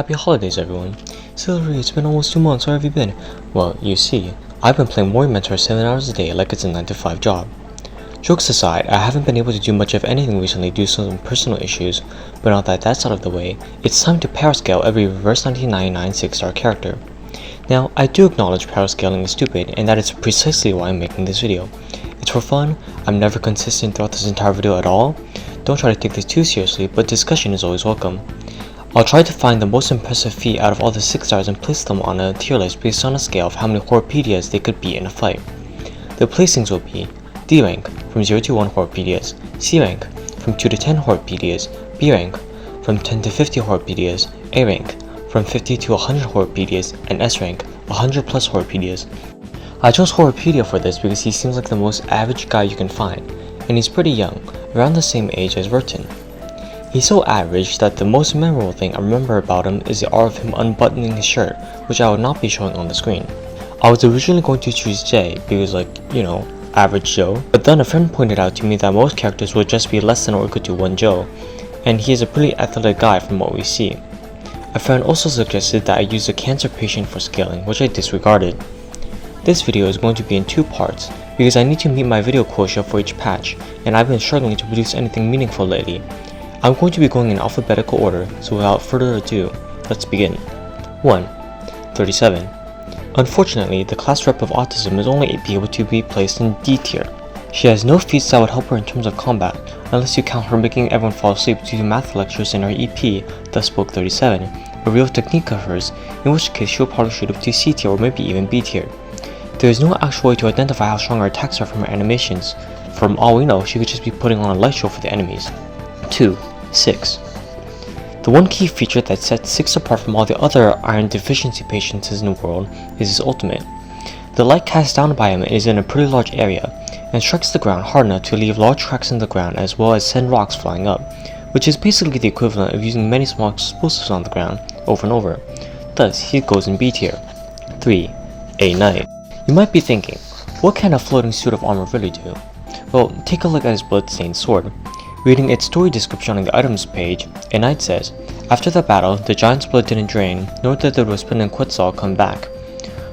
Happy holidays, everyone. Celery, it's been almost 2 months. Where have you been? Well, you see, I've been playing Warrior Mentor 7 hours a day like it's a 9-to-5 job. Jokes aside, I haven't been able to do much of anything recently due to some personal issues, but now that that's out of the way, it's time to Powerscale every reverse 1999 6-star character. Now, I do acknowledge Powerscaling is stupid, and that is precisely why I'm making this video. It's for fun, I'm never consistent throughout this entire video at all. Don't try to take this too seriously, but discussion is always welcome. I'll try to find the most impressive feat out of all the 6 stars and place them on a tier list based on a scale of how many Horpedias they could beat in a fight. The placings will be D rank from 0 to 1 Horpedias, C rank from 2 to 10 Horpedias, B rank from 10 to 50 Horpedias, A rank from 50 to 100 Horpedias, and S rank 100 plus Horpedias. I chose Horpedia for this because he seems like the most average guy you can find, and he's pretty young, around the same age as Vertin. He's so average that the most memorable thing I remember about him is the art of him unbuttoning his shirt, which I will not be showing on the screen. I was originally going to choose J because, average Joe, but then a friend pointed out to me that most characters would just be less than or equal to 1 Joe, and he is a pretty athletic guy from what we see. A friend also suggested that I use a cancer patient for scaling, which I disregarded. This video is going to be in 2 parts, because I need to meet my video quota for each patch, and I've been struggling to produce anything meaningful lately. I'm going to be going in alphabetical order, so without further ado, let's begin. 1. 37. Unfortunately, the class rep of autism is only able to be placed in D tier. She has no feats that would help her in terms of combat, unless you count her making everyone fall asleep due to math lectures in her EP, Thus Spoke 37, a real technique of hers, in which case she'll probably shoot up to C tier or maybe even B tier. There is no actual way to identify how strong her attacks are from her animations. From all we know, she could just be putting on a light show for the enemies. 2. 6. The one key feature that sets 6 apart from all the other iron deficiency patients in the world is his ultimate. The light cast down by him is in a pretty large area, and strikes the ground hard enough to leave large cracks in the ground as well as send rocks flying up, which is basically the equivalent of using many small explosives on the ground over and over. Thus, he goes in B tier. 3. A Knight. You might be thinking, what can a floating suit of armor really do? Well, take a look at his bloodstained sword. Reading its story description on the items page, a knight says, after the battle, the giant's blood didn't drain, nor did the resplendent quetzal come back.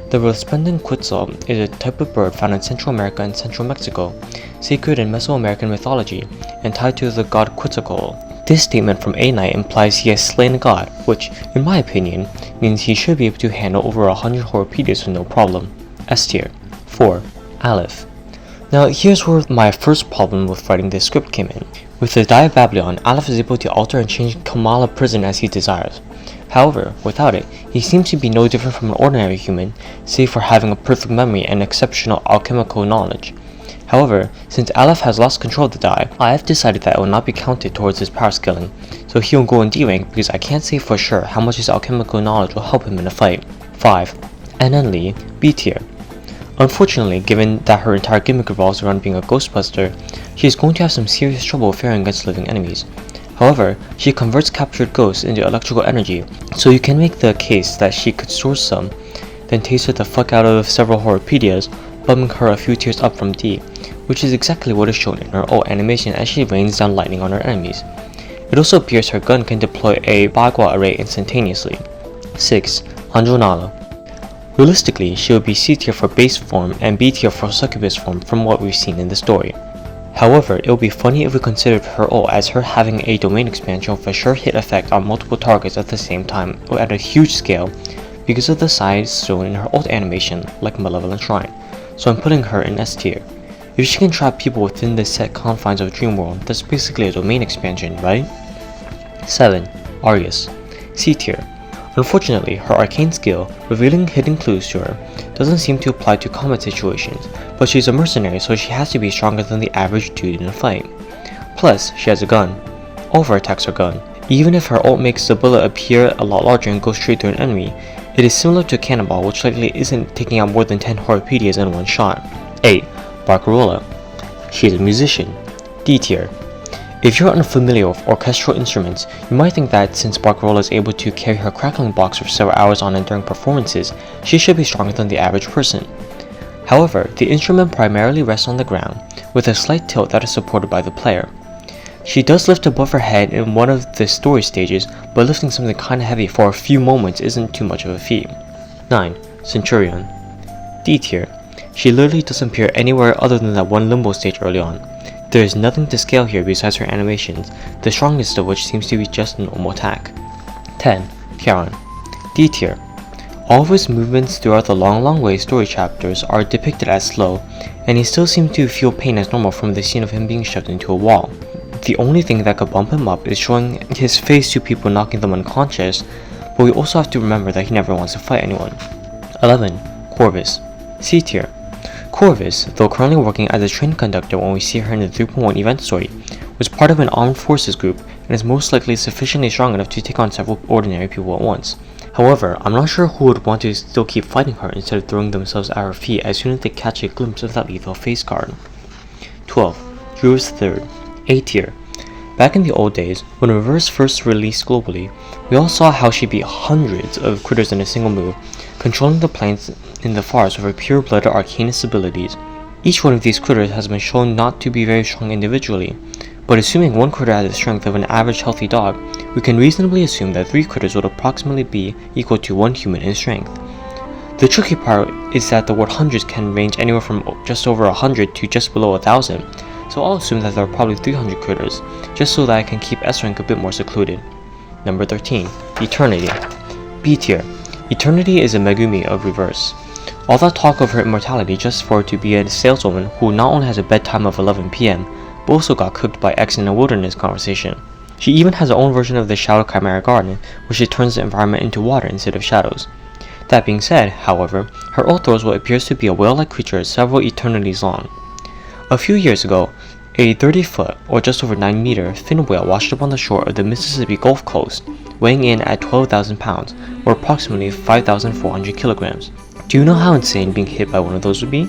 The resplendent quetzal is a type of bird found in Central America and Central Mexico, sacred in Mesoamerican mythology, and tied to the god Quetzalcoatl. This statement from a knight implies he has slain a god, which, in my opinion, means he should be able to handle over 100 Horpedias with no problem. S tier. 4. Aleph. Now here's where my first problem with writing this script came in. With the Die of Babylon, Aleph is able to alter and change Kaala prison as he desires. However, without it, he seems to be no different from an ordinary human, save for having a perfect memory and exceptional alchemical knowledge. However, since Aleph has lost control of the die, I have decided that it will not be counted towards his power scaling, so he will go in D rank because I can't say for sure how much his alchemical knowledge will help him in a fight. 5. Li, B tier. Unfortunately, given that her entire gimmick revolves around being a ghostbuster, she is going to have some serious trouble faring against living enemies. However, she converts captured ghosts into electrical energy, so you can make the case that she could source some, then taser the fuck out of several Horpedias, bumping her a few tiers up from D, which is exactly what is shown in her ult animation as she rains down lightning on her enemies. It also appears her gun can deploy a Bagua array instantaneously. 6. Anjo. Realistically, she would be C tier for base form and B tier for succubus form from what we've seen in the story. However, it would be funny if we considered her ult as her having a domain expansion with a sure hit effect on multiple targets at the same time or at a huge scale because of the size shown in her ult animation like Malevolent Shrine, so I'm putting her in S tier. If she can trap people within the set confines of Dream World, that's basically a domain expansion, right? 7. Arius, C tier. Unfortunately, her arcane skill, revealing hidden clues to her, doesn't seem to apply to combat situations, but she's a mercenary so she has to be stronger than the average dude in a fight. Plus, she has a gun. Over-attacks her gun. Even if her ult makes the bullet appear a lot larger and go straight through an enemy, it is similar to a cannonball which likely isn't taking out more than 10 Horpedias in one shot. 8. Barcarola. She is a musician. D tier. If you're unfamiliar with orchestral instruments, you might think that since Barcarola is able to carry her crackling box for several hours on end during performances, she should be stronger than the average person. However, the instrument primarily rests on the ground, with a slight tilt that is supported by the player. She does lift above her head in one of the story stages, but lifting something kinda heavy for a few moments isn't too much of a feat. 9. Centurion. D tier. She literally doesn't appear anywhere other than that one limbo stage early on. There is nothing to scale here besides her animations, the strongest of which seems to be just an normal attack. 10. Charon. D tier. All of his movements throughout the Long Way story chapters are depicted as slow, and he still seems to feel pain as normal from the scene of him being shoved into a wall. The only thing that could bump him up is showing his face to people knocking them unconscious, but we also have to remember that he never wants to fight anyone. 11. Corvus. C tier. Corvus, though currently working as a train conductor when we see her in the 3.1 event story, was part of an armed forces group and is most likely sufficiently strong enough to take on several ordinary people at once. However, I'm not sure who would want to still keep fighting her instead of throwing themselves at her feet as soon as they catch a glimpse of that lethal face card. 12. Druvis III. A tier. Back in the old days, when Reverse first released globally, we all saw how she beat hundreds of critters in a single move, controlling the planes in the forest with her pure-blooded arcanist abilities. Each one of these critters has been shown not to be very strong individually, but assuming one critter has the strength of an average healthy dog, we can reasonably assume that 3 critters would approximately be equal to 1 human in strength. The tricky part is that the word hundreds can range anywhere from just over 100 to just below 1,000, so I'll assume that there are probably 300 critters, just so that I can keep S rank a bit more secluded. Number 13. Eternity. B tier. Eternity is a Megumi of Reverse. All that talk of her immortality just for her to be a saleswoman who not only has a bedtime of 11 PM, but also got cooked by X in a wilderness conversation. She even has her own version of the Shadow Chimera Garden, where she turns the environment into water instead of shadows. That being said, however, her ult throws what appears to be a whale-like creature several eternities long. A few years ago, a 30-foot, or just over 9-meter, fin whale washed up on the shore of the Mississippi Gulf Coast, weighing in at 12,000 pounds, or approximately 5,400 kilograms. Do you know how insane being hit by one of those would be?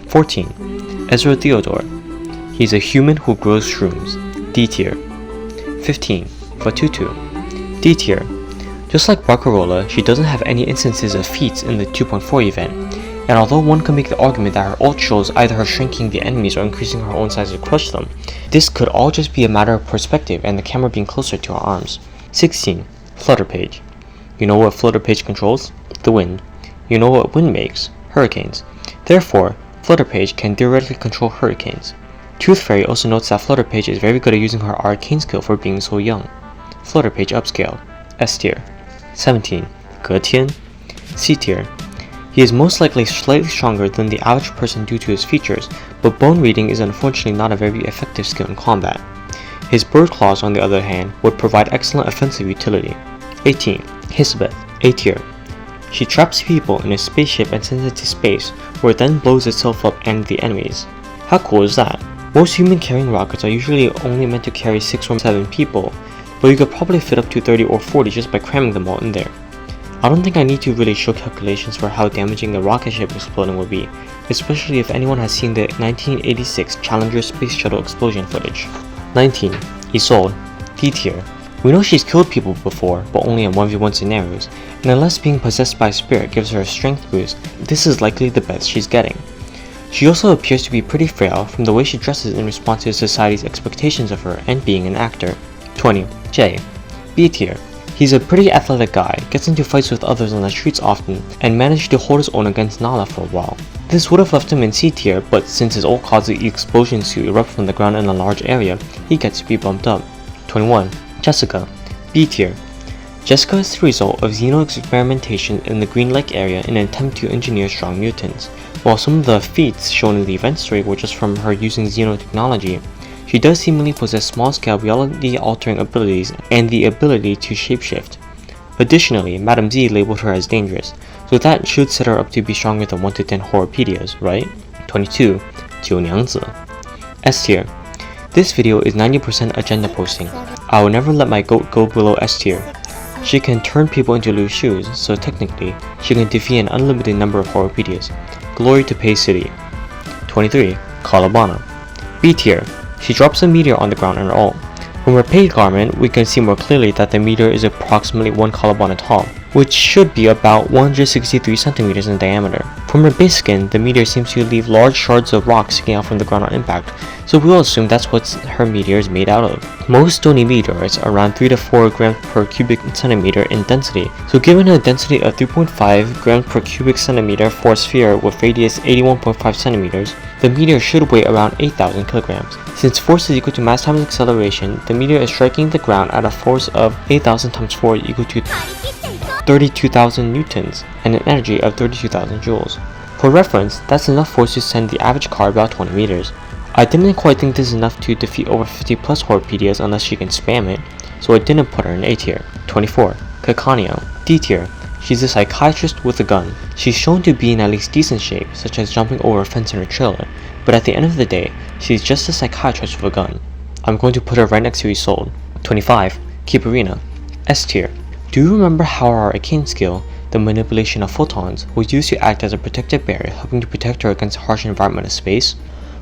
14. Ezra Theodore. He's a human who grows shrooms. D tier. 15. Fatutu. D tier. Just like Barcarola, she doesn't have any instances of feats in the 2.4 event, and although one can make the argument that her ult shows either her shrinking the enemies or increasing her own size to crush them, this could all just be a matter of perspective and the camera being closer to her arms. 16. Flutterpage. You know what Flutterpage controls? The wind. You know what wind makes? Hurricanes. Therefore, Flutterpage can theoretically control hurricanes. Tooth Fairy also notes that Flutterpage is very good at using her arcane skill for being so young. Flutterpage upscaled. S tier. 17. Getian. C tier. He is most likely slightly stronger than the average person due to his features, but bone reading is unfortunately not a very effective skill in combat. His bird claws, on the other hand, would provide excellent offensive utility. 18. Hissabeth. A tier. She traps people in a spaceship and sends it to space, where it then blows itself up and the enemies. How cool is that? Most human carrying rockets are usually only meant to carry 6 or 7 people, but you could probably fit up to 30 or 40 just by cramming them all in there. I don't think I need to really show calculations for how damaging a rocket ship exploding would be, especially if anyone has seen the 1986 Challenger space shuttle explosion footage. 19. Isolde. D tier. We know she's killed people before, but only in 1v1 scenarios, and unless being possessed by a spirit gives her a strength boost, this is likely the best she's getting. She also appears to be pretty frail from the way she dresses in response to society's expectations of her and being an actor. 20. Jay. B tier. He's a pretty athletic guy, gets into fights with others on the streets often, and managed to hold his own against Nala for a while. This would have left him in C tier, but since his ult caused the explosions to erupt from the ground in a large area, he gets to be bumped up. 21. Jessica. B tier. Jessica is the result of Xeno experimentation in the Green Lake area in an attempt to engineer strong mutants. While some of the feats shown in the event story were just from her using Xeno technology, she does seemingly possess small-scale reality-altering abilities and the ability to shapeshift. Additionally, Madame Z labeled her as dangerous, so that should set her up to be stronger than 1 to 10 Horrorpedias, right? 22. Jiu S tier. This video is 90% agenda posting. I will never let my goat go below S tier. She can turn people into loose shoes, so technically, she can defeat an unlimited number of Horrorpedias. Glory to Pay City. 23. Kaala. B tier. She drops a meteor on the ground in her ult. From her paid garment, we can see more clearly that the meteor is approximately 1 Kaala tall. which should be about 163 centimeters in diameter. From her base skin, the meteor seems to leave large shards of rock sticking out from the ground on impact, so we'll assume that's what her meteor is made out of. Most stony meteors are around 3 to 4 grams per cubic centimeter in density, so given a density of 3.5 grams per cubic centimeter for a sphere with radius 81.5 centimeters, the meteor should weigh around 8,000 kilograms. Since force is equal to mass times acceleration, the meteor is striking the ground at a force of 8,000 times 4 equal to 32,000 newtons and an energy of 32,000 joules. For reference, that's enough force to send the average car about 20 meters. I didn't quite think this is enough to defeat over 50 plus Horpedias unless she can spam it, so I didn't put her in A tier. 24. Cacanio. D tier. She's a psychiatrist with a gun. She's shown to be in at least decent shape, such as jumping over a fence in her trailer, but at the end of the day, she's just a psychiatrist with a gun. I'm going to put her right next to Isolde. 25. Kiperina. S tier. Do you remember how our arcane skill, the manipulation of photons, was used to act as a protective barrier helping to protect her against the harsh environment of space?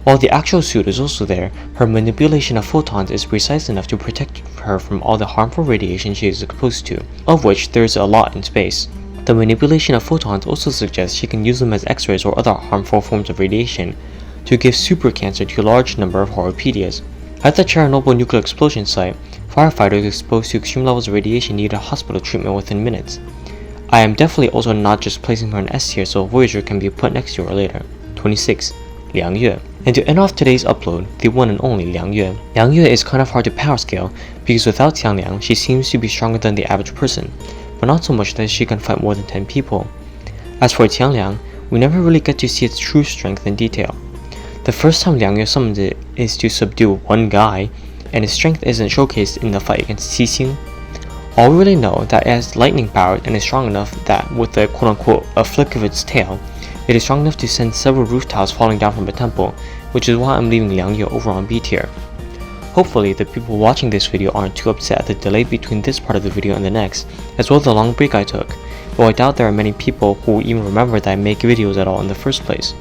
While the actual suit is also there, her manipulation of photons is precise enough to protect her from all the harmful radiation she is exposed to, of which there is a lot in space. The manipulation of photons also suggests she can use them as X-rays or other harmful forms of radiation to give super cancer to a large number of Horpedias. At the Chernobyl nuclear explosion site, firefighters exposed to extreme levels of radiation needed hospital treatment within minutes. I am definitely also not just placing her in S tier so Voyager can be put next to her later. 26. Liang Yue. And to end off today's upload, the one and only Liang Yue. Liang Yue is kind of hard to power scale because without Xiangliang, she seems to be stronger than the average person, but not so much that she can fight more than 10 people. As for Xiangliang, we never really get to see its true strength in detail. The first time Liang Yue summons it is to subdue one guy, and its strength isn't showcased in the fight against Xixing. All we really know that it has lightning power and is strong enough that with the quote-unquote a flick of its tail, it is strong enough to send several roof tiles falling down from a temple, which is why I'm leaving Liang Yue over on B tier. Hopefully the people watching this video aren't too upset at the delay between this part of the video and the next, as well as the long break I took, though I doubt there are many people who even remember that I make videos at all in the first place.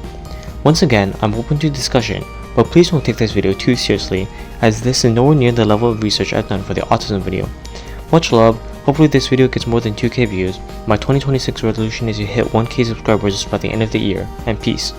Once again, I'm open to discussion, but please don't take this video too seriously, as this is nowhere near the level of research I've done for the autism video. Much love, hopefully this video gets more than 2k views. My 2026 resolution is to hit 1k subscribers by the end of the year, and peace.